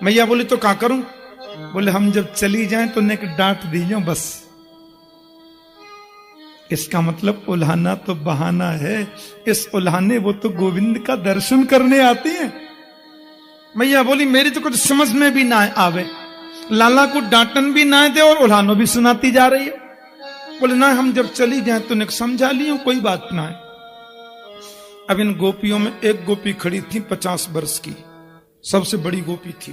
मैया बोली तो क्या करूं? बोले हम जब चली जाएं तो नेक डांट दीजियो बस। इसका मतलब उल्हाना तो बहाना है, इस उल्हाने वो तो गोविंद का दर्शन करने आती हैं। मैया बोली मेरी तो कुछ समझ में भी ना आवे, लाला को डांटन भी ना दे और उल्हानो भी सुनाती जा रही है। बोले ना हम जब चली जाए तो नेक समझा लियो, कोई बात ना है। अब इन गोपियों में एक गोपी खड़ी थी 50 वर्ष की, सबसे बड़ी गोपी थी,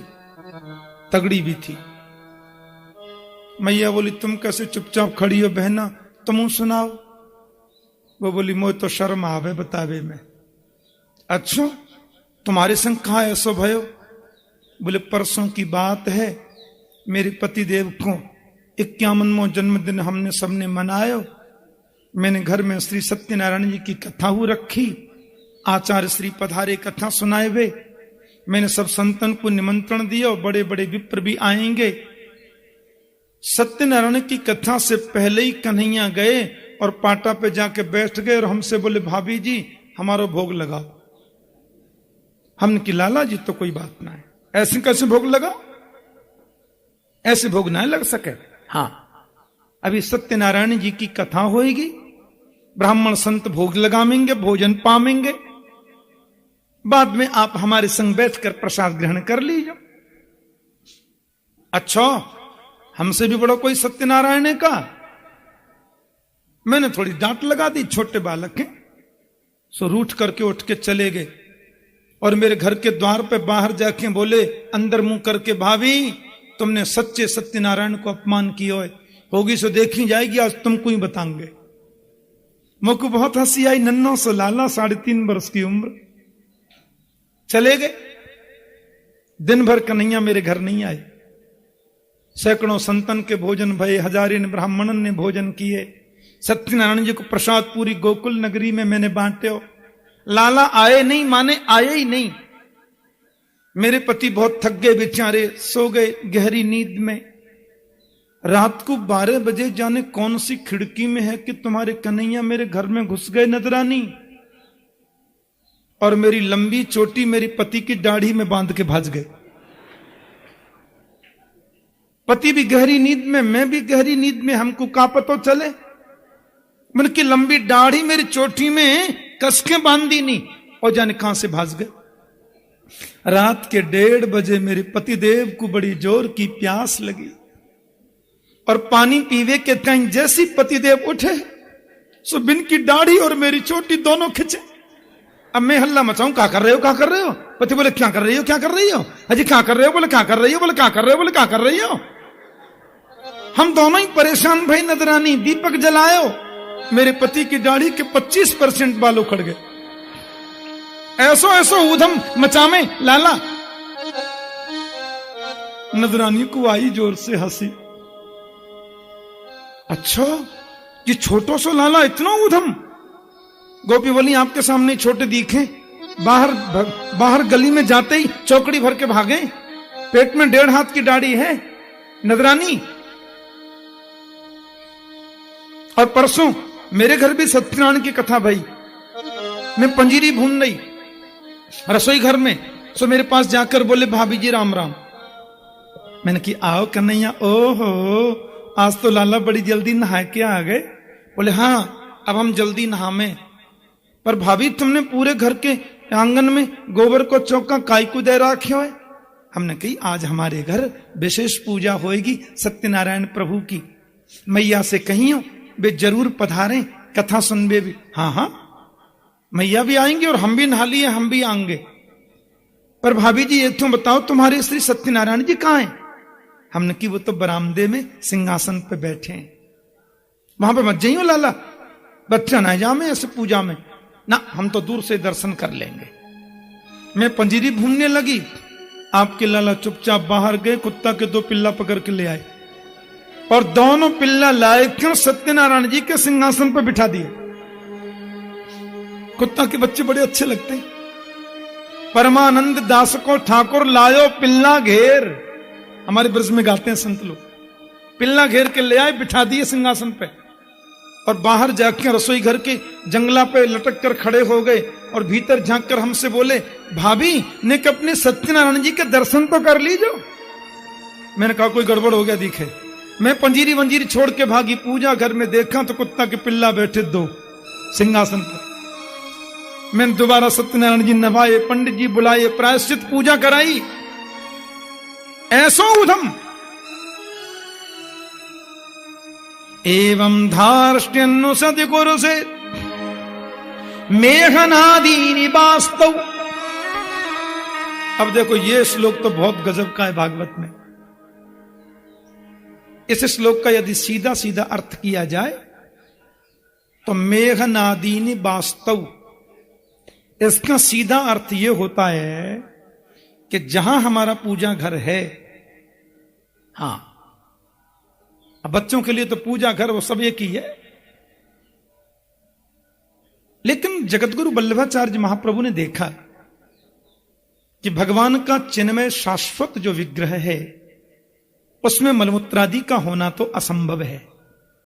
तगड़ी भी थी। मैया बोली तुम कैसे चुपचाप खड़ी हो बहना, तुम सुनाओ। वो बोली मोह तो शर्म आवे बतावे में। अच्छा तुम्हारे संग कहा ऐसो भयो? बोले परसों की बात है, मेरे पति देव को 51वां जन्मदिन हमने सबने मनायो। मैंने घर में श्री सत्यनारायण जी की कथा हो रखी, आचार्य श्री पधारे कथा सुनाए वे। मैंने सब संतन को निमंत्रण दिया, बड़े बड़े विप्र भी आएंगे। सत्यनारायण की कथा से पहले ही कन्हैया गए और पाटा पे जाके बैठ गए और हमसे बोले भाभी जी हमारा भोग लगाओ। हमने कि लाला जी तो कोई बात ना है, ऐसे कैसे भोग लगा, ऐसे भोग ना लग सके। हाँ अभी सत्यनारायण जी की कथा होएगी, ब्राह्मण संत भोग लगावेंगे, भोजन पावेंगे, बाद में आप हमारे संग बैठकर प्रसाद ग्रहण कर लीजिए। अच्छा हमसे भी बड़ा कोई सत्यनारायण का? मैंने थोड़ी डांट लगा दी, छोटे बालक हैं। सो रूठ करके उठ के चले गए और मेरे घर के द्वार पे बाहर जाके बोले अंदर मुंह करके भाभी तुमने सच्चे सत्यनारायण को अपमान किया होगी सो देखी जाएगी, आज तुमको ही बताएंगे। मुझको बहुत हंसी आई, नन्नो सो लाला 3.5 वर्ष की उम्र। चले गए। दिन भर कन्हैया मेरे घर नहीं आए। सैकड़ों संतन के भोजन भये, हजारिन ब्राह्मणन ने भोजन किए। सत्यनारायण जी को प्रसाद पूरी गोकुल नगरी में मैंने बांटे हो। लाला आए नहीं, माने आए ही नहीं। मेरे पति बहुत थक गए बेचारे, सो गए गहरी नींद में। रात को 12 बजे जाने कौन सी खिड़की में है कि तुम्हारे कन्हैया मेरे घर में घुस गए नजरानी, और मेरी लंबी चोटी मेरी पति की दाढ़ी में बांध के भाज गए। पति भी गहरी नींद में, मैं भी गहरी नींद में, हमको का पता चले। मन की लंबी दाढ़ी मेरी चोटी में कस के बांधी नहीं, और जाने कहां से भाज गए। रात के 1:30 बजे मेरे पति देव को बड़ी जोर की प्यास लगी और पानी पीवे के टाइम जैसी पति देव उठे सो बिन की दाढ़ी और मेरी चोटी दोनों खिंचे। अब मैं हल्ला मचाऊं, क्या कर रहे हो, क्या कर रहे हो? पति बोले क्या कर रही हो, क्या कर रही हो? अजी क्या कर रहे हो? बोले क्या कर रही हो? बोले क्या कर रहे हो? बोले क्या कर रही हो? हम दोनों ही परेशान भाई। नजरानी दीपक जलायो, मेरे पति की दाढ़ी के 25% बाल उखड़ गए। ऐसो ऐसो ऊधम मचावे लाला। नजरानी को आई जोर से हंसी। अच्छा ये छोटो सो लाला इतना ऊधम? गोपी बोली आपके सामने छोटे दिखे, बाहर गली में जाते ही चौकड़ी भर के भागे, पेट में 1.5 हाथ की दाढ़ी है नजरानी। और परसों मेरे घर भी सत्यनारायण की कथा भाई, मैं पंजीरी भून रही रसोई घर में, सो मेरे पास जाकर बोले भाभी जी राम राम। मैंने कि आओ कन्हैया। ओहो आज तो लाला बड़ी जल्दी नहा के आ गए। बोले हाँ अब हम जल्दी नहावे, पर भाभी तुमने पूरे घर के आंगन में गोबर को चौका काय को दे रखे हो? हमने कही आज हमारे घर विशेष पूजा होएगी सत्यनारायण प्रभु की, मैया से कहियो वे जरूर पधारें, कथा सुनबे भी। हाँ हाँ मैया भी आएंगे और हम भी नहा लिए, हम भी आएंगे। पर भाभी जी ये तुम बताओ तुम्हारे श्री सत्यनारायण जी कहाँ हैं? हमने की वो तो बरामदे में सिंहासन पे बैठे हैं, वहां पे मत जाइयो लाला, बच्चा ना जामे ऐसे पूजा में ना, हम तो दूर से दर्शन कर लेंगे। मैं पंजीरी भूनने लगी, आपके लाला चुपचाप बाहर गए, कुत्ता के 2 पिल्ला पकड़ के ले आए और दोनों पिल्ला लाए क्यों सत्यनारायण जी के सिंहासन पर बिठा दिए। कुत्ता के बच्चे बड़े अच्छे लगते हैं। परमानंद दास को ठाकुर लायो पिल्ला घेर, हमारे ब्रज में गाते हैं संत लोग। पिल्ला घेर के ले आए, बिठा दिए सिंहासन पे, और बाहर जाकर रसोई घर के जंगला पे लटक कर खड़े हो गए और भीतर झांक कर हमसे बोले भाभी ने कि अपने सत्यनारायण जी के दर्शन तो कर लीजो। मैंने कहा कोई गड़बड़ हो गया दिखे। मैं पंजीरी वंजीरी छोड़ के भागी, पूजा घर में देखा तो कुत्ता के पिल्ला बैठे 2 सिंहासन पर। मैंने दोबारा सत्यनारायण जी नवाए, पंडित जी बुलाए, प्रायश्चित पूजा कराई। ऐसो उधम एवं धार्ष्ट्यन्नु सतगुरु से मेघनादीनि वास्तव। अब देखो ये श्लोक तो बहुत गजब का है भागवत में। इस श्लोक का यदि सीधा सीधा अर्थ किया जाए तो मेघनादीनि वास्तव, इसका सीधा अर्थ यह होता है कि जहां हमारा पूजा घर है, हां अब बच्चों के लिए तो पूजा घर वो सब एक ही है, लेकिन जगतगुरु वल्लभाचार्य महाप्रभु ने देखा कि भगवान का चिन्मय शाश्वत जो विग्रह है उसमें मलमूत्रादि का होना तो असंभव है।